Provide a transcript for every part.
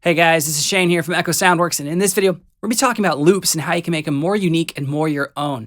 Hey guys, this is Shane here from Echo Soundworks, and in this video, we're going to be talking about loops and how you can make them more unique and more your own.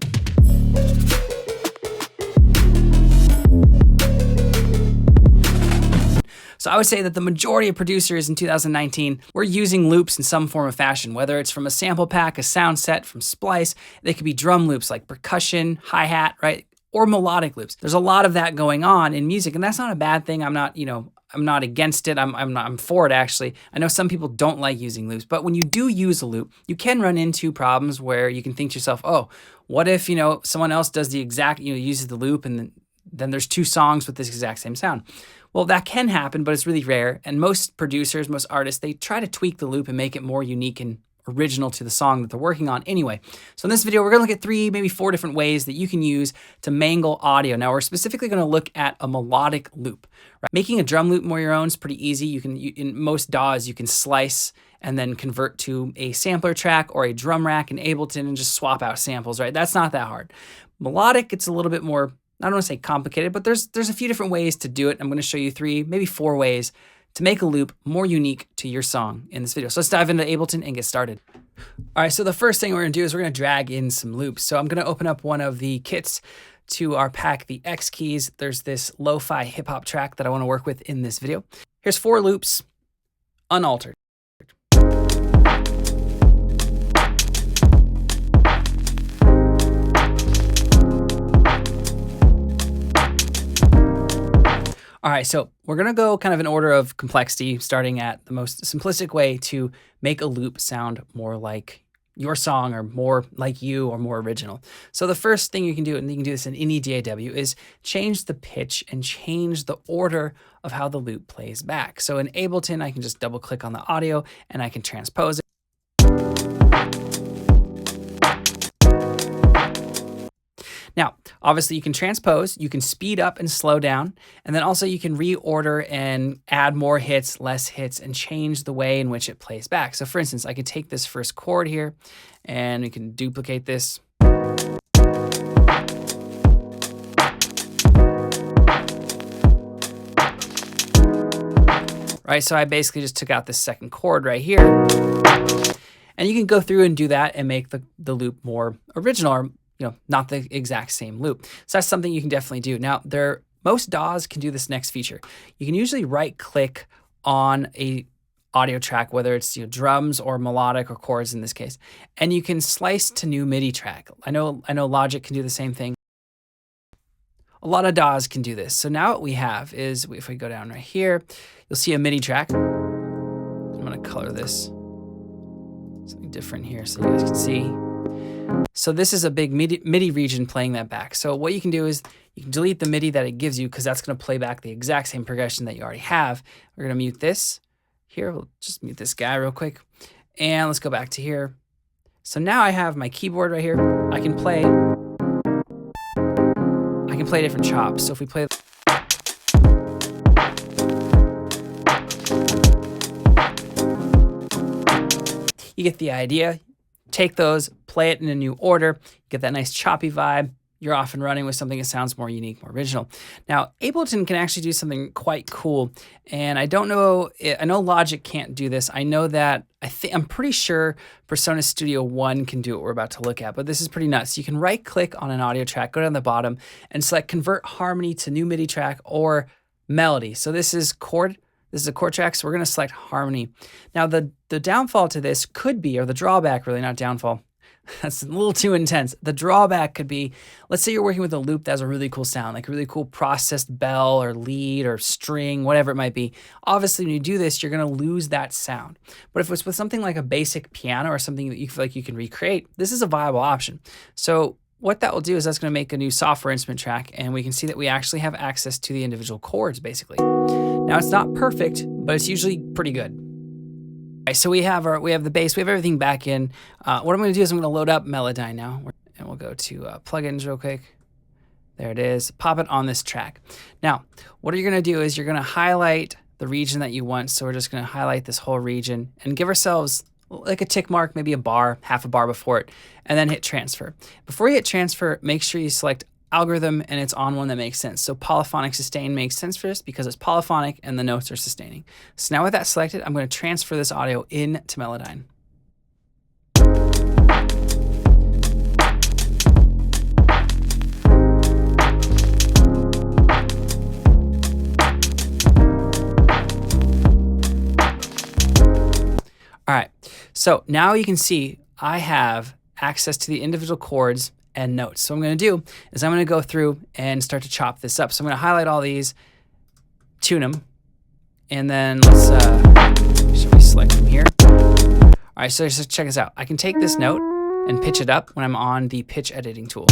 So I would say that the majority of producers in 2019 were using loops in some form of fashion, whether it's from a sample pack, a sound set, from splice. They could be drum loops like percussion, hi-hat, right? Or melodic loops. There's a lot of that going on in music, and that's not a bad thing. I'm not against it. I'm for it, actually. I know some people don't like using loops, but when you do use a loop, you can run into problems where you can think to yourself, oh, what if, someone else does the exact, uses the loop and then there's two songs with this exact same sound. Well, that can happen, but it's really rare. And most producers, most artists, they try to tweak the loop and make it more unique and original to the song that they're working on anyway. So in this video, we're going to look at 3, maybe 4 different ways that you can use to mangle audio. Now, we're specifically going to look at a melodic loop. Right? Making a drum loop more your own is pretty easy. In most DAWs, you can slice and then convert to a sampler track or a drum rack in Ableton and just swap out samples, right? That's not that hard. Melodic, it's a little bit more, I don't want to say complicated, but there's a few different ways to do it. I'm going to show you 3, maybe 4 ways to make a loop more unique to your song in this video. So let's dive into Ableton and get started. All right, so the first thing we're gonna do is we're gonna drag in some loops. So I'm gonna open up one of the kits to our pack, the X keys. There's this lo-fi hip hop track that I wanna work with in this video. Here's 4 loops, unaltered. All right, so we're gonna go kind of in order of complexity, starting at the most simplistic way to make a loop sound more like your song or more like you or more original. So the first thing you can do, and you can do this in any DAW, is change the pitch and change the order of how the loop plays back. So in Ableton, I can just double click on the audio and I can transpose it. Now, obviously you can transpose, you can speed up and slow down, and then also you can reorder and add more hits, less hits, and change the way in which it plays back. So for instance, I could take this first chord here, and we can duplicate this. Right, so I basically just took out this second chord right here. And you can go through and do that and make the loop more original, or not the exact same loop. So that's something you can definitely do. Now, most DAWs can do this next feature. You can usually right-click on a audio track, whether it's drums or melodic or chords in this case, and you can slice to new MIDI track. I know Logic can do the same thing. A lot of DAWs can do this. So now what we have is, if we go down right here, you'll see a MIDI track. I'm gonna color this something different here so you guys can see. So this is a big MIDI region playing that back. So what you can do is you can delete the MIDI that it gives you because that's going to play back the exact same progression that you already have. We're going to mute this here. We'll just mute this guy real quick. And let's go back to here. So now I have my keyboard right here. I can play different chops. So if we play, you get the idea. Take those, play it in a new order, get that nice choppy vibe. You're off and running with something that sounds more unique, more original. Now, Ableton can actually do something quite cool. And I know Logic can't do this. I know that, I'm pretty sure Persona Studio One can do what we're about to look at, but this is pretty nuts. You can right click on an audio track, go down the bottom and select convert harmony to new MIDI track or melody. So this is chord. This is a chord track, so we're going to select harmony. Now, the downfall to this could be, or the drawback really, not downfall, that's a little too intense. The drawback could be, let's say you're working with a loop that has a really cool sound, like a really cool processed bell or lead or string, whatever it might be. Obviously, when you do this, you're going to lose that sound. But if it's with something like a basic piano or something that you feel like you can recreate, this is a viable option. So what that will do is that's going to make a new software instrument track, and we can see that we actually have access to the individual chords, basically. Now, it's not perfect, but it's usually pretty good. All right, so we have the bass, we have everything back in. What I'm going to do is I'm going to load up Melodyne now, and we'll go to plugins real quick. There it is. Pop it on this track. Now, what you're going to do is you're going to highlight the region that you want. So we're just going to highlight this whole region and give ourselves like a tick mark, maybe a bar, half a bar before it, and then hit transfer. Before you hit transfer, make sure you select algorithm and it's on one that makes sense. So polyphonic sustain makes sense for this because it's polyphonic and the notes are sustaining. So now with that selected, I'm going to transfer this audio into Melodyne. All right, so now you can see I have access to the individual chords and notes. So what I'm going to do is I'm going to go through and start to chop this up. So I'm going to highlight all these, tune them, and then let's, should we select from here? All right, so just check this out. I can take this note and pitch it up when I'm on the pitch editing tool.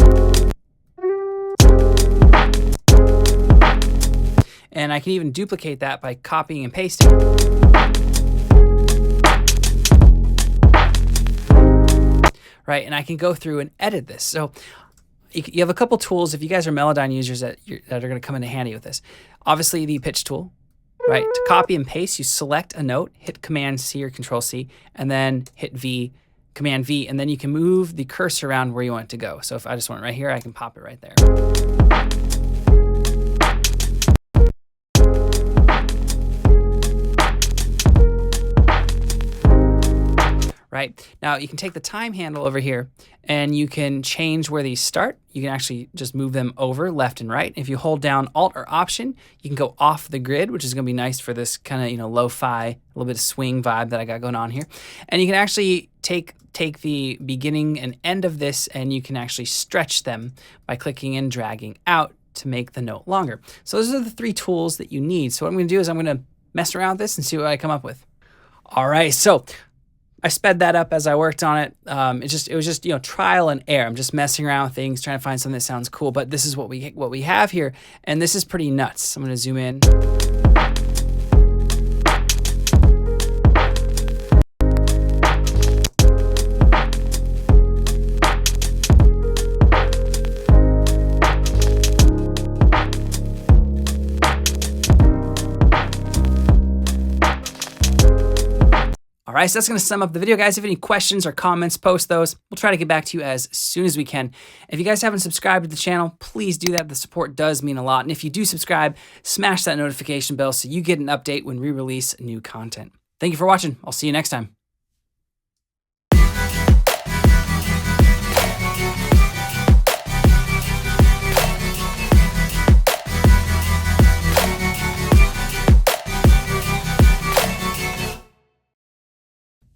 And I can even duplicate that by copying and pasting. Right, and I can go through and edit this. So you have a couple tools if you guys are Melodyne users that are going to come into handy with this. Obviously, the pitch tool, right? To copy and paste, you select a note, hit Command C or Control C, and then hit V, Command V, and then you can move the cursor around where you want it to go. So if I just want it right here, I can pop it right there. Right? Now you can take the time handle over here and you can change where these start. You can actually just move them over left and right. If you hold down Alt or Option, you can go off the grid, which is going to be nice for this kind of, lo-fi, a little bit of swing vibe that I got going on here. And you can actually take the beginning and end of this and you can actually stretch them by clicking and dragging out to make the note longer. So those are the 3 tools that you need. So what I'm going to do is I'm going to mess around with this and see what I come up with. All right, so I sped that up as I worked on it. It was just trial and error. I'm just messing around with things, trying to find something that sounds cool. But this is what we have here, and this is pretty nuts. I'm going to zoom in. All right, so that's going to sum up the video, guys. If you have any questions or comments, post those. We'll try to get back to you as soon as we can. If you guys haven't subscribed to the channel, please do that. The support does mean a lot. And if you do subscribe, smash that notification bell so you get an update when we release new content. Thank you for watching. I'll see you next time.